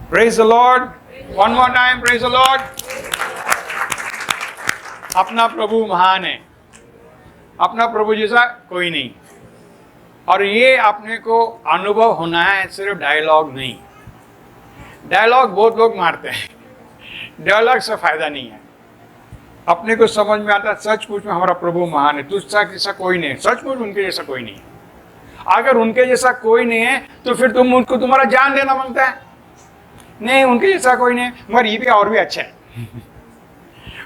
Praise the Lord. One more time, praise the Lord. अपना प्रभु महान है, अपना प्रभु जैसा कोई नहीं। और ये अपने को अनुभव होना है, सिर्फ डायलॉग नहीं। डायलॉग बहुत लोग मारते हैं, डायलॉग से फायदा नहीं है। अपने को समझ में आता है सचमुच में हमारा प्रभु महान है, तुझसा जैसा कोई नहीं है, सचमुच उनके जैसा कोई नहीं है। अगर उनके जैसा कोई नहीं है तो फिर तुम उनको तुम्हारा जान देना मांगता है, नहीं उनके जैसा कोई नहीं, मगर ये भी और भी अच्छा है,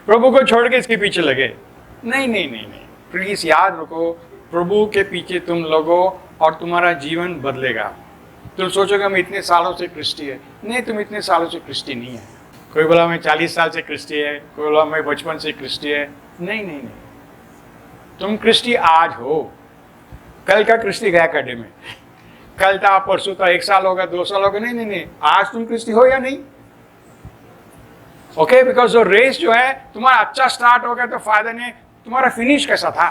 प्रभु को छोड़ के इसके पीछे लगे। नहीं नहीं नहीं नहीं, प्लीज याद रखो, प्रभु के पीछे तुम लगो और तुम्हारा जीवन बदलेगा। तुम सोचोगे हम इतने सालों से क्रिस्टी है, नहीं तुम इतने सालों से क्रिस्टी नहीं है। कोई बोला मैं 40 साल से क्रिस्टी है, कोई बोला मैं बचपन से क्रिस्टी है। नहीं नहीं नहीं, तुम क्रिस्टी आज हो, कल का क्रिस्टी गया कड़े में, कल था परसों था, 1 साल होगा 2 साल होगा, नहीं नहीं नहीं, आज तुम क्रिस्टी हो या नहीं। ओके, बिकॉज जो रेस जो है तुम्हारा अच्छा स्टार्ट हो गया तो फायदा नहीं, तुम्हारा फिनिश कैसा था,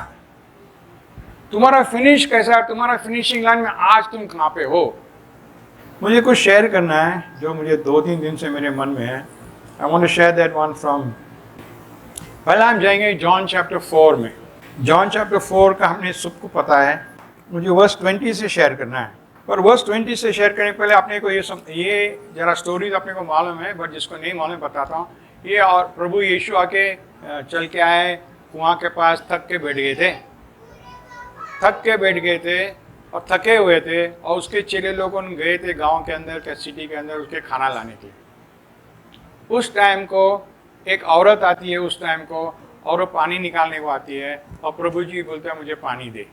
तुम्हारा फिनिश कैसा है, तुम्हारा फिनिशिंग लाइन में आज तुम कहाँ पे हो। मुझे कुछ शेयर करना है जो मुझे 2-3 दिन से मेरे मन में है। I want to share that one from, पहले हम जाएंगे जॉन चैप्टर 4 में। जॉन चैप्टर 4 का हमने सबको पता है, मुझे वर्स 20 से शेयर करना है। पर वर्स 20 से शेयर करने पहले अपने को ये जरा स्टोरीज अपने को मालूम है, बट जिसको नहीं मालूम बताता हूँ। ये और प्रभु यीशु आके चल के आए, कुआं के पास थक के बैठ गए थे और थके हुए थे, और उसके चेले लोग गए थे गांव के अंदर के सिटी के अंदर उसके खाना लाने के। उस टाइम को एक औरत आती है उस टाइम को, और वो पानी निकालने को आती है, और प्रभु जी बोलते हैं मुझे पानी दे।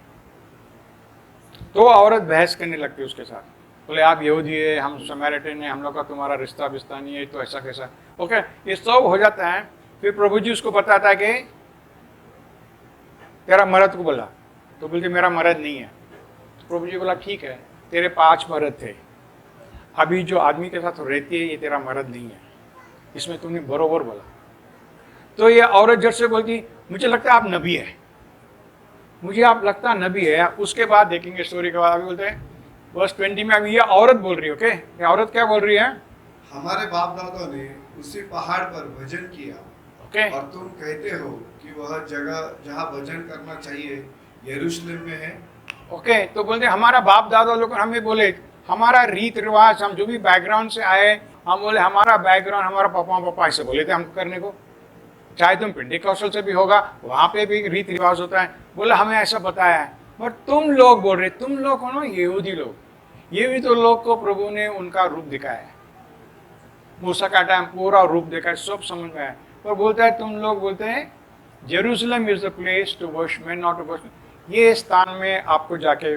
तो औरत बहस करने लगती है उसके साथ, बोले आप यहूदी है, हम समैरिटन है, हम लोग का तुम्हारा रिश्ता बिस्ता नहीं है, तो ऐसा कैसा। ओके, ये सब हो जाता है। फिर प्रभु जी उसको बताता है कि तेरा मर्द को बोला, तो बोलती मेरा मर्द नहीं है। प्रभु जी बोला ठीक है, तेरे 5 मर्द थे, अभी जो आदमी के साथ रहती है ये तेरा मर्द नहीं है, इसमें तुमने बरोबर बोला। तो ये औरत झट से बोलती मुझे लगता है आप नबी है, मुझे आप लगता है नबी है। उसके बाद देखेंगे स्टोरी के बाद, अभी बोलते हैं वर्स 20 में अभी ये औरत बोल रही है। ओके, ये औरत क्या बोल रही है, हमारे बाप दादा ने उसी पहाड़ पर भजन किया, ओके, और तुम कहते हो कि वह जगह जहाँ भजन करना चाहिए यरूशलेम में है। ओके। तो बोलते हमारा बाप दादा लोग हमें बोले, हमारा रीत रिवाज, हम जो भी बैकग्राउंड से आए, हम बोले हमारा बैकग्राउंड, हमारा पापा ऐसे बोले थे हमको करने को। चाहे तुम पेंटिकॉस्टल से भी होगा, वहाँ पे भी रीत रिवाज होता है, बोले हमें ऐसा बताया है। बट तुम लोग बोल रहे, तुम लोग हो ना यहूदी लोग, ये भी तो लोग को प्रभु ने उनका रूप दिखाया है, मूसा का टाइम पूरा रूप देखा है, सब समझ में आया। पर बोलता है तुम लोग बोलते हैं Jerusalem is the place to worship, not to worship, ये स्थान में आपको जाके।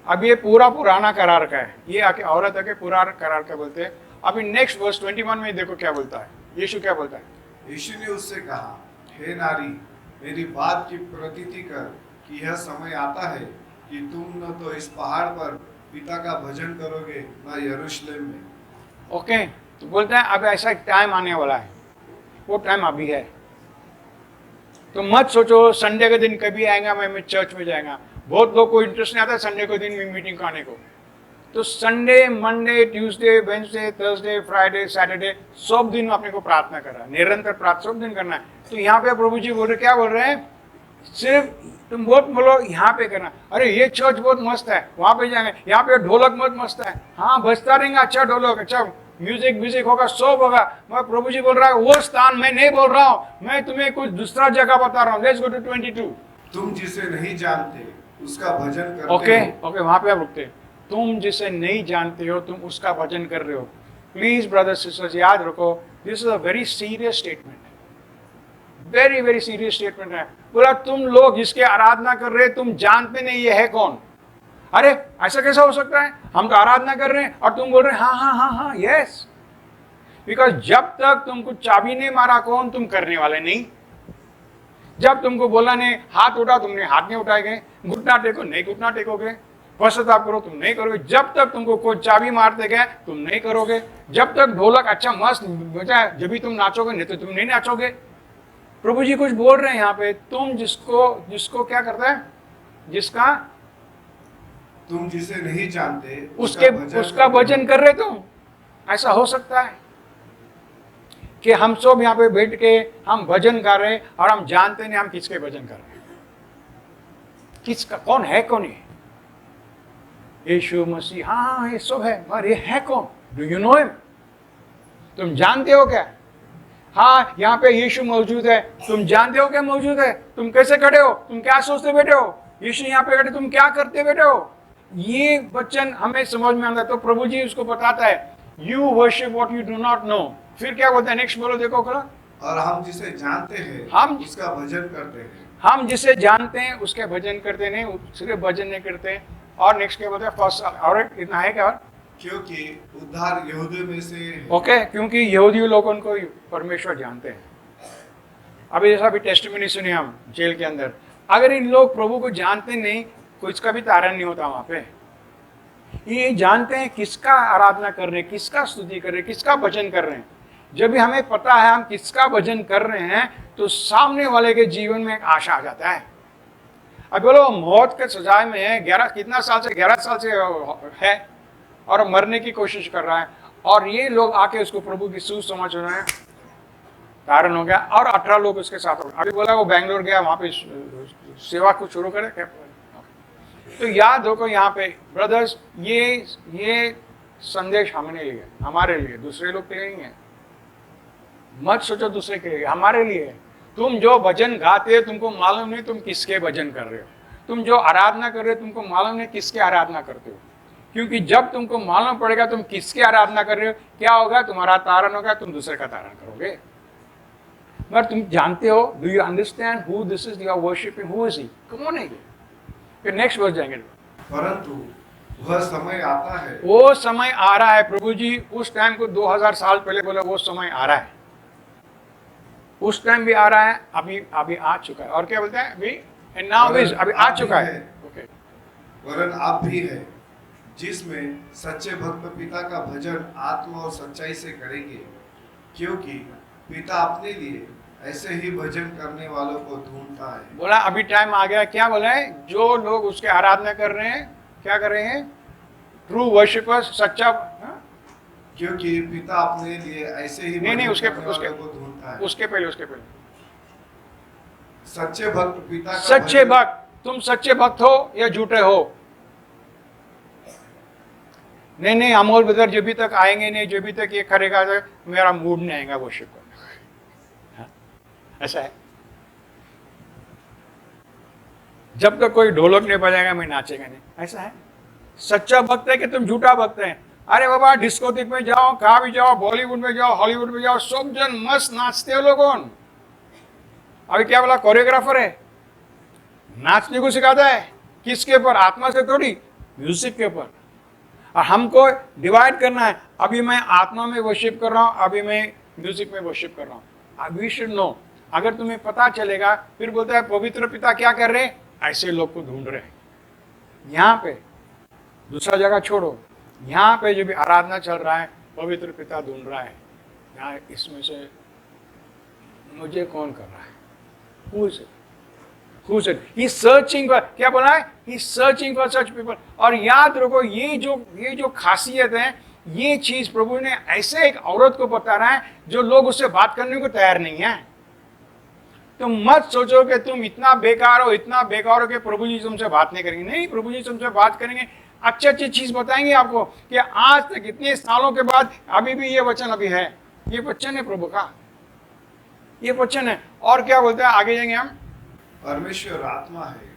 अब ये पूरा पुराना करार का है, ये आके औरत आके पुराना करार का बोलते हैं। अभी नेक्स्ट वर्स 21 में देखो क्या बोलता है, यीशु क्या बोलता है। यीशु ने उससे कहा, हे नारी, मेरी बात की प्रतीति कर कि यह समय आता है कि तुम न तो इस पहाड़ पर पिता का भजन करोगे न यरूशलेम में। ओके, तो बोलता है अब ऐसा एक टाइम आने वाला है, वो टाइम अभी है। तो मत सोचो संडे के दिन कभी आएगा मैं चर्च में जाएगा। बहुत लोग को इंटरेस्ट नहीं आता संडे के दिन में मीटिंग आने को। तो Sunday, Monday, Tuesday, Wednesday, Thursday, Friday, Saturday, सब दिन अपने को प्रार्थना करना है, निरंतर प्रार्थना सब दिन करना है। तो यहाँ पे प्रभु जी बोल रहे, क्या बोल रहे हैं, सिर्फ तुम बहुत बोलो यहाँ पे करना। अरे ये चर्च बहुत मस्त है, वहाँ पे जाएंगे, यहाँ पे ढोलक बहुत मस्त है, हाँ बजता रहेंगे, अच्छा ढोलक, अच्छा म्यूजिक होगा, सब होगा। मैं प्रभु जी बोल रहा है वो स्थान मैं नहीं बोल रहा हूँ, मैं तुम्हें कुछ दूसरा जगह बता रहा हूँ। Let's go to 22। तुम जिसे नहीं जानते उसका भजन करते ओके हो। ओके, वहाँ पे आप रुकते। तुम जिसे नहीं जानते हो तुम उसका भजन कर रहे हो। प्लीज ब्रदर्स सिस्टर्स याद रखो, this is a very serious statement, very very serious statement है। बोला तुम लोग जिसके आराधना कर रहे तुम जानते नहीं ये है कौन। अरे ऐसा कैसा हो सकता है, हम तो आराधना कर रहे हैं और तुम बोल रहे हैं हाँ हाँ हाँ हाँ यस। बिकॉज जब तक तुमको चाबी नहीं मारा कौन, तुम करने वाले नहीं। जब तुमको बोला नहीं हाथ उठा, तुमने हाथ नहीं उठाएंगे, घुटना टेको नहीं घुटना टेकोगे, पश्चाताप करो तुम नहीं करोगे। जब तक तुमको कोई चाबी मारते गए तुम नहीं करोगे। जब तक ढोलक अच्छा मस्त बजा जब भी तुम नाचोगे, नहीं तो तुम नहीं नाचोगे। प्रभु जी कुछ बोल रहे हैं यहाँ पे, तुम जिसको क्या करता है, जिसका तुम जिसे नहीं जानते उसका भजन कर रहे तुम। ऐसा हो सकता है कि हम सब यहाँ पे बैठ के हम भजन कर रहे हैं और हम जानते नहीं हम किसके भजन कर रहे हैं, किसका, कौन है, कौन है यीशु मसीह, हाँ ये सब है, मगर ये है कौन? Do you know him? तुम जानते हो क्या? हाँ यहाँ पे यीशु मौजूद है, तुम जानते हो क्या मौजूद है? तुम कैसे खड़े हो? तुम क्या सोचते बैठे हो? यीशु यहाँ पे खड़े, तुम क्या करते बैठे हो? ये वचन हमें समझ में आता है। तो प्रभु जी उसको बताता है, you worship what you do not know. फिर क्या बोलता है, नेक्स्ट बोलो, देखो खड़ा, और हम जिसे जानते हैं हम उसका भजन करते हैं। हम जिसे जानते हैं उसके भजन करते नहीं, सिर्फ भजन नहीं करते। और नेक्स्ट क्या बोलता है, फर्स्ट और इतना है क्या? क्योंकि उद्धार यहूदियों में से है। ओके, क्योंकि यहूदी लोगों को परमेश्वर जानते हैं। अभी जैसा अभी टेस्टिमनी सुनी हम जेल के अंदर, अगर इन लोग प्रभु को जानते नहीं, कुछ का भी तारण नहीं होता वहां पे। ये जानते हैं किसका आराधना कर रहे हैं, किसका स्तुति कर रहे हैं, किसका भजन कर रहे हैं। जब भी हमें पता है हम किसका भजन कर रहे हैं, तो सामने वाले के जीवन में एक आशा आ जाता है। अब बोलो मौत के सजाए में है, 11 साल से है और मरने की कोशिश कर रहा है, और ये लोग आके उसको प्रभु की सुसमाचार समझ रहे हैं, कारण हो गया। और 18 लोग उसके साथ हो गए। अभी बोला वो बेंगलोर गया, वहां पे सेवा को शुरू करे क्या? तो याद होगा यहाँ पे ब्रदर्स, ये संदेश हमने लिए, हमारे लिए, दूसरे लोग के लिए नहीं है। मत सोचो दूसरे के लिए, हमारे लिए है। तुम जो भजन गाते हो तुमको मालूम नहीं तुम किसके भजन कर रहे हो। तुम जो आराधना कर रहे हो तुमको मालूम नहीं किसके आराधना करते हो। क्योंकि जब तुमको मालूम पड़ेगा तुम किसके आराधना कर रहे हो, क्या होगा? तुम्हारा तारण होगा, तुम दूसरे का तारण करोगे। मगर तुम जानते हो, do you understand who this is you are worshipping, who is he? कौन है ये? फिर नेक्स्ट वर्स जाएंगे। परंतु वह समय आता है, वो समय आ रहा है। प्रभु जी उस टाइम को 2000 साल पहले बोला, वो समय आ रहा है। उस टाइम भी आ रहा है, अभी आ चुका है। और क्या बोलते हैं? अभी एंड नाउ इज, अभी आ चुका है। ओके, वरन आप भी है, जिसमें सच्चे भक्त पिता का भजन आत्मा और सच्चाई से करेंगे, क्योंकि पिता अपने लिए ऐसे ही भजन करने वालों को ढूंढता है। बोला अभी टाइम आ गया। क्या बोला है? जो लोग उसके आराधना कर रहे हैं, क्या कर रहे हैं? ट्रू वर्शिपर्स, सच्चा, क्योंकि पिता अपने लिए ऐसे ही नहीं, उसके करने वालों को ढूंढता है। उसके पहले सच्चे भक्त पिता का सच्चे भजन- भक्त, तुम सच्चे भक्त हो या झूठे हो? नहीं, अमोल ब्रदर जब भी तक आएंगे नहीं, जब भी तक ये करेगा तो मेरा मूड नहीं आएगा वर्शिप करने का। हाँ? ऐसा है। जब तक कोई ढोलक नहीं बजाएगा मैं नाचेगा नहीं, ऐसा है। सच्चा भक्त है कि तुम झूठा भक्त है? अरे बाबा डिस्कोथिक में जाओ, कहाँ भी जाओ, बॉलीवुड में जाओ, हॉलीवुड में जाओ, सब जन मस्त नाचते हो लोगों। अभी क्या बोला? कोरियोग्राफर है, नाचने को सिखाता है। किसके ऊपर? आत्मा से थोड़ी, म्यूजिक के ऊपर। और हमको डिवाइड करना है, अभी मैं आत्मा में वर्शिप कर रहा हूँ, अभी मैं म्यूजिक में वर्शिप कर रहा हूँ। We should know. अगर तुम्हें पता चलेगा, फिर बोलता है पवित्र पिता क्या कर रहे हैं? ऐसे लोग को ढूंढ रहे हैं। यहाँ पे दूसरा जगह छोड़ो, यहाँ पे जो भी आराधना चल रहा है, पवित्र पिता ढूंढ रहा है, यहाँ इसमें से मुझे कौन कर रहा है? Who is it? Who is it? He's searching for, क्या बोला है? He's searching for such people. और याद रखो, ये जो खासियत है, ये चीज प्रभु ने ऐसे एक औरत को बता रहा है जो लोग उससे बात करने को तैयार नहीं है। तुम मत सोचो कि तुम इतना बेकार हो कि प्रभु जी तुमसे बात नहीं करेंगे। नहीं, प्रभु जी तुमसे बात करेंगे, अच्छी चीज बताएंगे आपको कि आज तक इतने सालों के बाद अभी भी ये वचन अभी है। ये वचन है प्रभु का, ये वचन है। और क्या बोलते हैं? आगे जाएंगे हम। परमेश्वर आत्मा है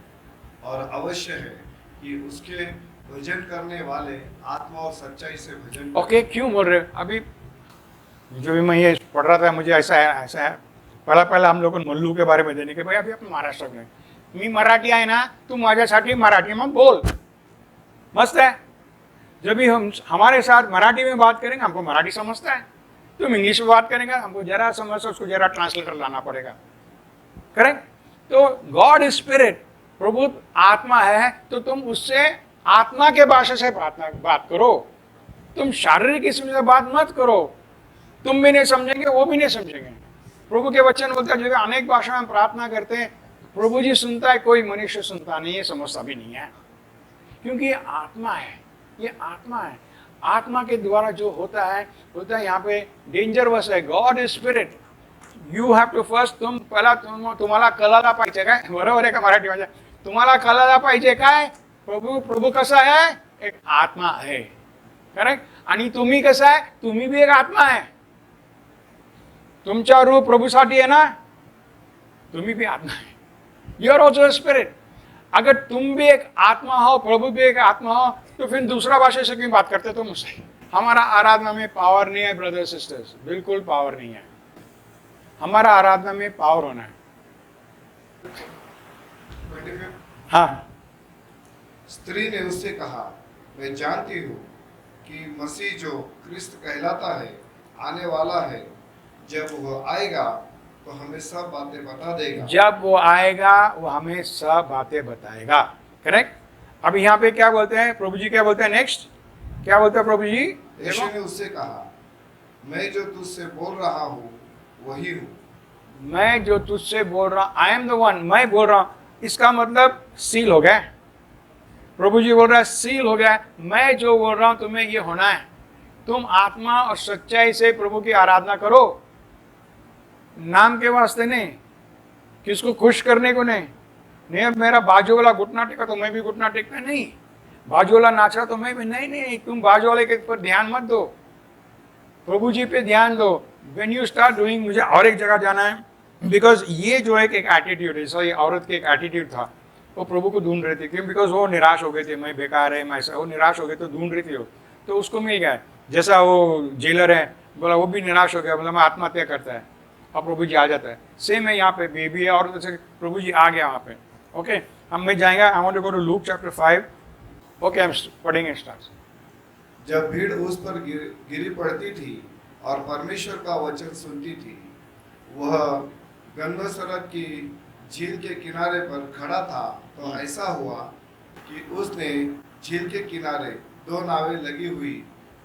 और अवश्य है कि उसके भजन करने वाले आत्मा और सच्चाई से भजन ओके, क्यों बोल रहे हो? अभी जो भी मैं ये पढ़ रहा था, मुझे ऐसा है। पहला हम लोगों मल्लू के बारे में देने के, भाई अभी आपण महाराष्ट्र में मी मराठी आहे ना, तू माझ्यासाठी मराठी में बोल, मस्त है। जब भी हम हमारे साथ मराठी में बात करेंगे, हमको मराठी समझता है। तुम इंग्लिश में बात करेंगे, हमको जरा समझता, उसको जरा ट्रांसलेटर लाना पड़ेगा। करेक्ट? तो गॉड इज स्पिरिट, प्रभु आत्मा है, तो तुम उससे आत्मा के भाषा से बात करो। तुम शारीरिक किस्म से बात मत करो। तुम भी नहीं समझेंगे, वो भी नहीं समझेंगे। प्रभु के वचन बोलते हैं, जो अनेक भाषा में प्रार्थना करते हैं, प्रभु जी सुनता है, कोई मनुष्य सुनता नहीं है, समझता भी नहीं है। क्योंकि ये आत्मा है, ये आत्मा है। आत्मा के द्वारा जो होता है यहाँ पे डेंजरस है. God is spirit. You have to first तुम्हाला कळायला पाहिजे काय, बरोबर आहे का मराठीमध्ये, तुम्हाला कळायला पाहिजे काय, प्रभू कसा आहे, एक आत्मा आहे. करेक्ट. आणि तुम्ही कसं आहे, तुम्ही भी एक आत्मा आहे. तुमचा रूप प्रभूसाठी आहे ना, तुम्ही भी आत्मा है. You are also spirit. अगर तुम भी एक आत्मा हो, प्रभु भी एक आत्मा हो, तो फिर दूसरा भाषा से क्यों बात करते तुम मुझसे. हमारा आराधना में पावर नहीं है ब्रदर सिस्टर्स, बिल्कुल पावर नहीं है. हमारा आराधना में पावर होना है. हाँ. स्त्री ने उससे कहा, मैं जानती हूँ कि मसीह जो क्रिस्त कहलाता है आने वाला है. जब वो आएगा तो हमें सब बातें बता देगा. जब वो आएगा वो हमें सब बातें बताएगा. करेक्ट. अब यहाँ पे क्या बोलते हैं प्रभु जी, क्या बोलते हैं नेक्स्ट, क्या बोलते हैं प्रभु जी. यीशु ने उससे कहा, मैं जो तुझसे बोल रहा हूँ वही हूँ. मैं जो तुझसे बोल रहा, आई एम द वन, मैं बोल रहा हूँ. इसका मतलब सील हो गया. प्रभु जी बोल रहा है सील हो गया. मैं जो बोल रहा हूँ तुम्हें ये होना है. तुम आत्मा और सच्चाई से प्रभु की आराधना करो, नाम के वास्ते नहीं, किसको खुश करने को नहीं. नहीं अब मेरा बाजू वाला घुटना टेका तो मैं भी घुटना टेकता नहीं, बाजू वाला नाचा तो मैं भी नहीं. तुम बाजू वाले के पर ध्यान मत दो, प्रभु जी पे ध्यान दो. व्हेन यू स्टार्ट डूइंग, मुझे और एक जगह जाना है, बिकॉज ये जो एक एटीट्यूड है, सो ये औरत के एक एटीट्यूड था, वो प्रभु को ढूंढ रही थी. क्यों? बिकॉज वो निराश हो गए थे, मैं बेकार है, मैं वो निराश हो गए तो ढूंढ रही थी वो, तो उसको मिल गया. जैसा वो जेलर है, बोला वो भी निराश हो गया, बोला मैं आत्महत्या करता है, और प्रभु जी आ जाता है. सेम है यहाँ पे, बेबी है और प्रभु जी आ गया वहाँ पे. ओके, हम मैं जाएंगे. I want to go to look chapter 5. Okay, I am पढ़ेंगे स्टार्ट. जब भीड़ उस पर गिरी पड़ती थी और परमेश्वर का वचन सुनती थी, वह गन्नसरत की झील के किनारे पर खड़ा था. तो ऐसा हुआ कि उसने झील के किनारे 2 नावें लगी हुई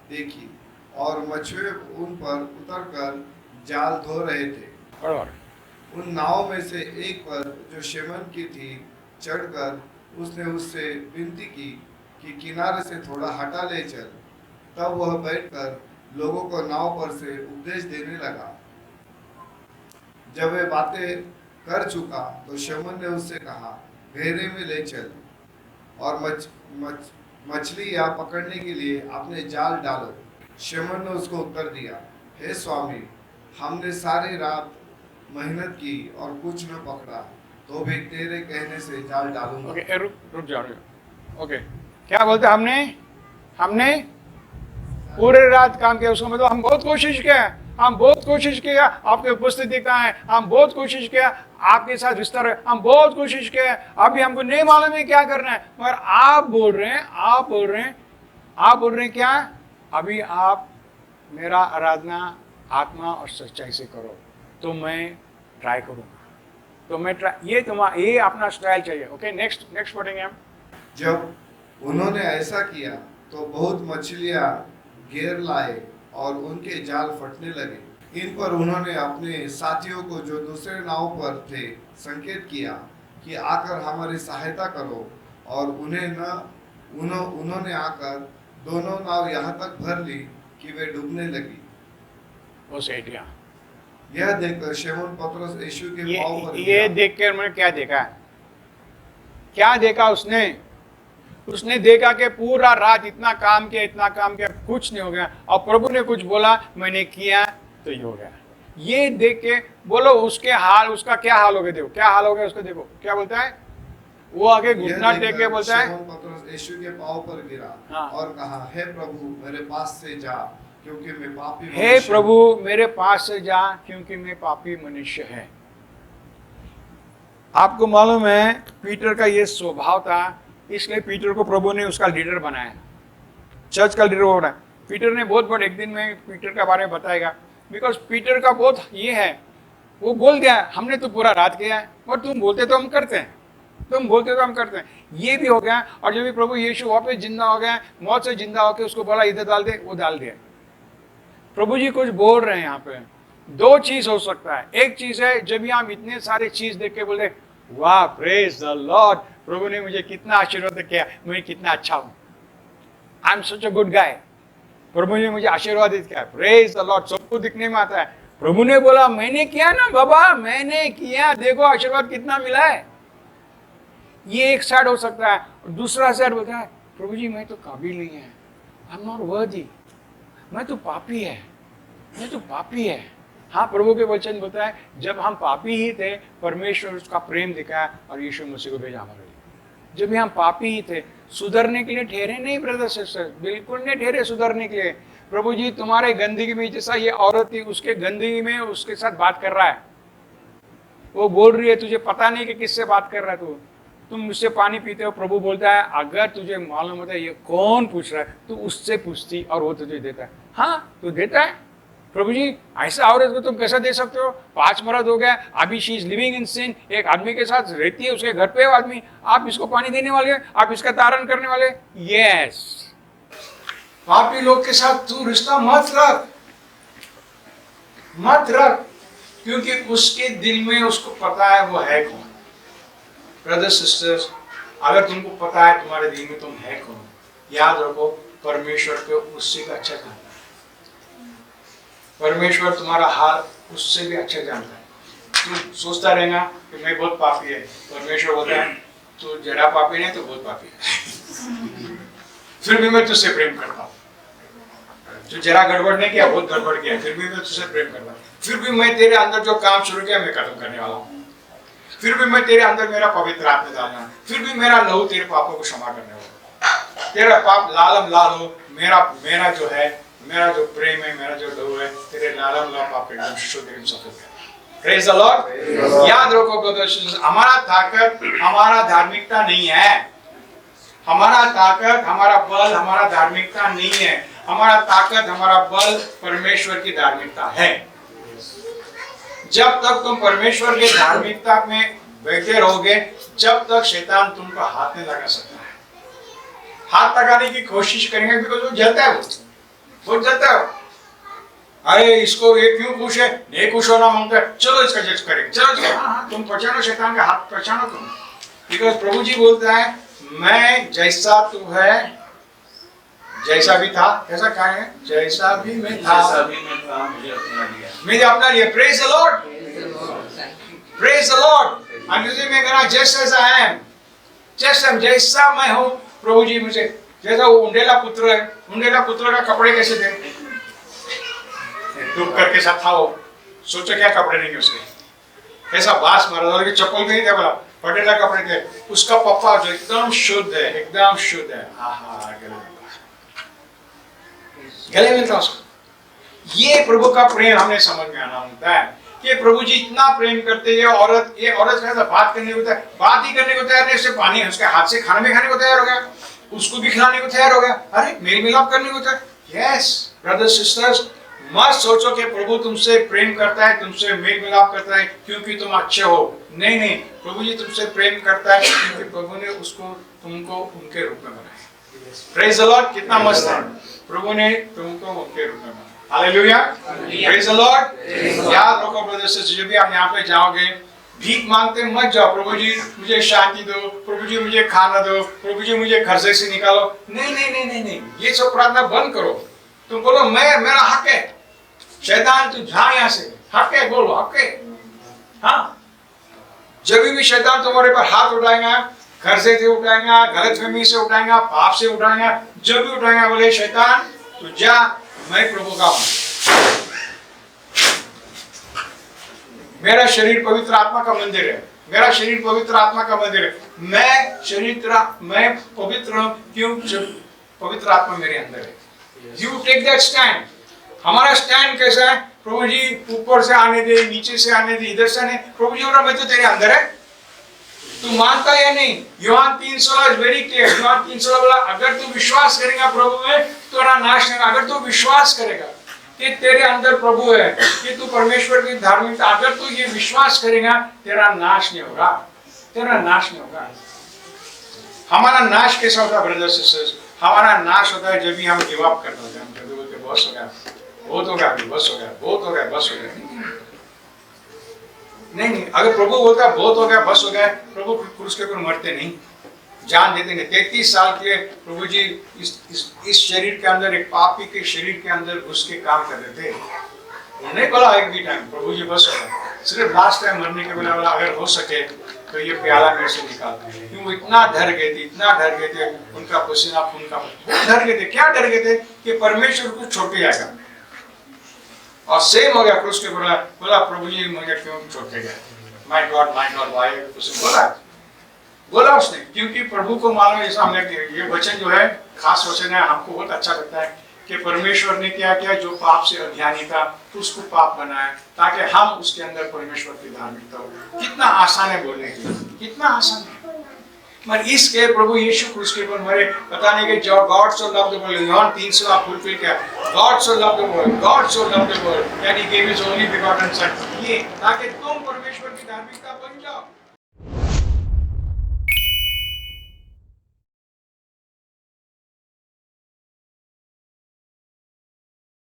देखी और मछुए उन पर उतरकर जाल धो रहे थे. बराबर. उन नावों में से एक पर जो शेमन की थी चढ़कर उसने उससे विनती की कि किनारे से थोड़ा हटा ले चल. तब वह बैठकर लोगों को नाव पर से उपदेश देने लगा. जब वे बातें कर चुका तो शेमन ने उससे कहा, गहरे में ले चल और मछलियाँ पकड़ने के लिए अपने जाल डालो. शेमन ने उसको उत्तर दिया, हे स्वामी, हमने सारी रात मेहनत की और कुछ न पकड़ा, तो भी तेरे कहने से जाल डालूंगा. ओके, रुक जाओ. ओके, क्या बोलते हमने पूरे रात काम किया. उसको मतलब हम बहुत कोशिश किया, आपकी उपस्थिति कहाँ है, हम बहुत कोशिश किया आपके साथ विस्तार है, हम बहुत कोशिश किया, अभी हमको नहीं मालूम है क्या करना है. मगर आप बोल रहे हैं क्या, अभी आप मेरा आराधना आत्मा और सच्चाई से करो, तो मैं ट्राई करूँगा. तो मैं ये अपना स्टाइल चाहिए. ओके, नेक्स्ट पढ़ेंगे हम. जब उन्होंने ऐसा किया तो बहुत मछलियाँ घेर लाए और उनके जाल फटने लगे. इन पर उन्होंने अपने साथियों को जो दूसरे नाव पर थे संकेत किया कि आकर हमारी सहायता करो, और उन्होंने आकर दोनों नाव यहाँ तक भर ली कि वे डूबने लगी. यह देखकर शिमोन पतरस यीशु के पांव पर गिरा. ये देखकर मैंने क्या देखा उसने देखा कि पूरा रात इतना काम किया कुछ नहीं हो गया, और प्रभु ने कुछ बोला, मैंने किया तो ये हो गया. ये देख के बोलो उसका क्या हाल हो गया. देखो क्या हाल हो गया उसको. देखो क्या बोलता है वो, आगे घुटना टेक के बोलता है, शिमोन पतरस यीशु के पांव पर गिरा. हाँ. और कहा, हे प्रभु मेरे पास से जा, क्योंकि मैं पापी मनुष्य. हे प्रभु मेरे पास से जा, क्योंकि मैं पापी मनुष्य है. आपको मालूम है पीटर का ये स्वभाव था, इसलिए पीटर को प्रभु ने उसका लीडर बनाया, चर्च का लीडर बनाया. पीटर ने बहुत बड़े, एक दिन में पीटर के बारे में बताएगा, बिकॉज पीटर का बहुत ये है, वो बोल दिया हमने तो पूरा रात किया है, और तुम बोलते तो हम करते हैं. ये भी हो गया. और जब भी प्रभु यीशु वापस जिंदा हो गया, मौत से जिंदा होकर उसको बोला इधर डाल दे, वो डाल दिया. प्रभु जी कुछ बोल रहे हैं यहाँ पे. 2 चीज हो सकता है. एक चीज है जब हम इतने सारे चीज देख के बोलते वाह प्रेज द लॉर्ड, प्रभु ने मुझे कितना आशीर्वाद किया, मैं कितना अच्छा हूँ, I am such a good guy. प्रभु ने मुझे आशीर्वादित किया। Praise the Lord. सबको दिखने में आता है। प्रभु ने बोला मैंने किया ना बाबा, मैंने किया, देखो आशीर्वाद कितना मिला है। ये एक साइड हो सकता है। और दूसरा साइड बोलता है प्रभु जी मैं तो काबिल नहीं है, आई एम नॉट वर्दी, मैं तो पापी है, मैं तो पापी है। हाँ, प्रभु के वचन बताए जब हम पापी ही थे परमेश्वर उसका प्रेम दिखाया और यीशु मसीह को भेजा हमारे लिए। जब भी हम पापी ही थे, सुधरने के लिए ठहरे नहीं ब्रदर सिस्टर, बिल्कुल नहीं ठहरे सुधरने के लिए। प्रभु जी तुम्हारे गंदगी में, जैसा ये औरत थी उसके गंदगी में उसके साथ बात कर रहा है, वो बोल रही है तुझे पता नहीं कि किससे बात कर रहा है तू, तुम मुझसे पानी पीते हो। प्रभु बोलता है अगर तुझे मालूम होता है ये कौन पूछ रहा है तू उससे पूछती और वो तुझे देता है। हाँ तू देता है। प्रभु जी ऐसा औरत को तुम कैसा दे सकते हो? 5 मर्द हो गया, अभी शी इज लिविंग इन सिन, एक आदमी के साथ रहती है, उसके घर पे वो आदमी, आप इसको पानी देने वाले, आप इसका तारण करने वाले? यस। पापी लोग के साथ तू रिश्ता मत रख, मत रख, क्योंकि उसके दिल में उसको पता है वो है कौन। ब्रदर सिस्टर्स, अगर तुमको पता है तुम्हारे दिल में तुम है कौन, याद रखो परमेश्वर को उससे भी अच्छा जानता है। परमेश्वर तुम्हारा हाल उससे भी अच्छा जानता है। तू सोचता रहेगा कि मैं बहुत पापी है, परमेश्वर बोलता है तू जरा पापी नहीं तो बहुत पापी है, फिर भी मैं तुझसे प्रेम करता हूँ। तू जरा गड़बड़ नहीं किया, बहुत गड़बड़ किया, फिर भी मैं तुझसे प्रेम करता हूँ। फिर भी मैं तेरे अंदर जो काम शुरू किया मैं खत्म करने वाला हूँ। फिर भी मैं तेरे अंदर मेरा पवित्र आत्मा डालना, फिर भी मेरा लहू तेरे पापों को क्षमा करने वाला। तेरा पाप लालम लाल हो, मेरा जो है, मेरा जो प्रेम है, मेरा जो लहू है, तेरे लालम लाल पाप एकदम शुद्ध एकदम सफेद कर। Praise the Lord. याद रखो ब्रदर्स, हमारा ताकत, हमारा धार्मिकता नहीं है। हमारा ताकत, हमारा बल, हमारा धार्मिकता नहीं है। हमारा ताकत, हमारा बल परमेश्वर की धार्मिकता है। जब तक तुम परमेश्वर की धार्मिकता में बैठे रहोगे, जब तक शैतान तुमको हाथ नहीं लगा सकता है। हाथ लगाने की कोशिश करेंगे बिकॉज़ वो जलता है, वो जलता है। अरे इसको ये क्यों खुश है, नहीं खुश होना मांगता है, चलो इसका जज करेंगे, चलो। हाँ, तुम पहचानो शैतान का हाथ, पहचानो तुम। बिकॉज़ प्रभु जी बोलता है मैं जैसा तू है, जैसा भी था, कैसा कहा है, जैसा भी मैं था, मुझे अपना लिया। Praise the Lord, praise the Lord. अंग्रेजी में कहना जस्ट एज आई एम, जैसा मैं हूँ। प्रभु जी मुझे जैसा वो उंडेला पुत्र है, उंडेला पुत्र का कपड़े कैसे थे, डूब करके साथ था वो, सोचो क्या कपड़े नहीं उसके, ऐसा बास मारा था, चप्पल भी नहीं था, बोला फटेला कपड़े थे। उसका पप्पा जो एकदम शुद्ध है, एकदम शुद्ध है, गले मिलता उसको। ये प्रभु का प्रेम हमें समझ में आना होता है कि प्रभु जी इतना प्रेम करते हैं। ये औरत कैसा बात करने को तैयार, बात ही करने को तैयार नहीं, उससे पानी उसके हाथ से खाना भी खाने को तैयार हो गया, उसको भी खिलाने को तैयार हो गया, अरे मेल मिलाप करने को तैयार। यस ब्रदर सिस्टर्स, मत सोचो कि प्रभु तुमसे प्रेम करता है, तुमसे मेल मिलाप करता है क्योंकि तुम अच्छे हो। नहीं नहीं, प्रभु जी तुमसे प्रेम करता है क्योंकि प्रभु ने उसको तुमको उनके रूप में बनाया। Praise the Lord. कितना मस्त है, प्रभु ने तुमको उनके रूप में बनाया। Hallelujah, praise the Lord. याद रखो ब्रदर सिस्टर, जब भी आप यहाँ पे जाओगे भीख मांगते मत जाओ, प्रभु जी मुझे शांति दो, प्रभु जी मुझे खाना दो, प्रभु जी मुझे खर्चे से निकालो। नहीं नहीं नहीं नहीं नहीं, ये सब प्रार्थना बंद करो। तुम बोलो मैं, मेरा हक है, शैतान तू जा यहाँ से, हक है, बोलो हक है। हाँ, जब भी शैतान तुम्हारे पर हाथ उठाएगा, घर से उठाएगा, गलतफहमी से उठाएगा, पाप से उठाएगा, जब भी उठाएगा बोले शैतान तू जा, मैं प्रभु का हूं। मेरा शरीर पवित्र आत्मा का मंदिर है, मेरा शरीर पवित्र आत्मा का मंदिर है। मैं पवित्र हूं, क्यों? पवित्र आत्मा मेरे अंदर है। You take that stand. हमारा स्टैंड कैसा है? प्रभु जी ऊपर से आने दे, नीचे से आने दे, इधर से आने। प्रभु जी बोल रहा मैं तो तेरे अंदर है, तू मानता या नहीं? यूहन्ना 3:16 इज वेरी क्लियर। यूहन्ना 3:16 बोला अगर तू विश्वास करेगा प्रभु में तो तेरा नाश नहीं होगा। अगर तू विश्वास करेगा कि तेरे अंदर प्रभु है, कि तू परमेश्वर की धार्मिकता, अगर तू ये विश्वास करेगा तेरा नाश नहीं होगा, तेरा नाश नहीं होगा। हमारा नाश कैसा होता है ब्रदर्स सिस्टर्स? हमारा नाश होता है जब भी हम गिव अप करते हैं, हम कभी बोलते बस हो गया, बहुत हो गया, बस हो गया, बहुत हो गया, बस हो गया। नहीं नहीं, अगर प्रभु बोलता बहुत हो गया, बस हो गया, प्रभु क्रूस के ऊपर मरते नहीं। जान देते हैं। 33 साल के प्रभु जी इस शरीर के अंदर, एक पापी के शरीर के अंदर घुस के काम कर रहे थे। उन्होंने बोला एक भी टाइम, प्रभु जी बस सिर्फ लास्ट टाइम मरने के बेला बोला अगर हो सके तो ये प्याला मेरे से निकाल। क्यों वो इतना डर गए थे, इतना डर गए थे, उनका पसीना खून का डर गए थे। क्या डर गए थे? कि परमेश्वर को छोड़ जाएगा। और सेम हो गया क्रूस के बोला प्रभु जी मुझे क्यों छोड़ते गए? माय गॉड वाई उसने बोला उसने, क्योंकि प्रभु को मालूम है, जैसा हमने ये वचन जो है खास वचन है, हमको बहुत अच्छा लगता है कि परमेश्वर ने क्या किया, जो पाप से अज्ञानी था उसको पाप बनाया ताकि हम उसके अंदर परमेश्वर की धार्मिकता हो। कितना आसान है बोलने के लिए, कितना आसान है। मगर इसके प्रभु यीशु क्रूस के ऊपर मरे बताने के जो God so loved the world, यूहन्ना 3:16 आप फुलफिल किया। God so loved the world, God so loved the world that he give his only begotten son, ये ताकि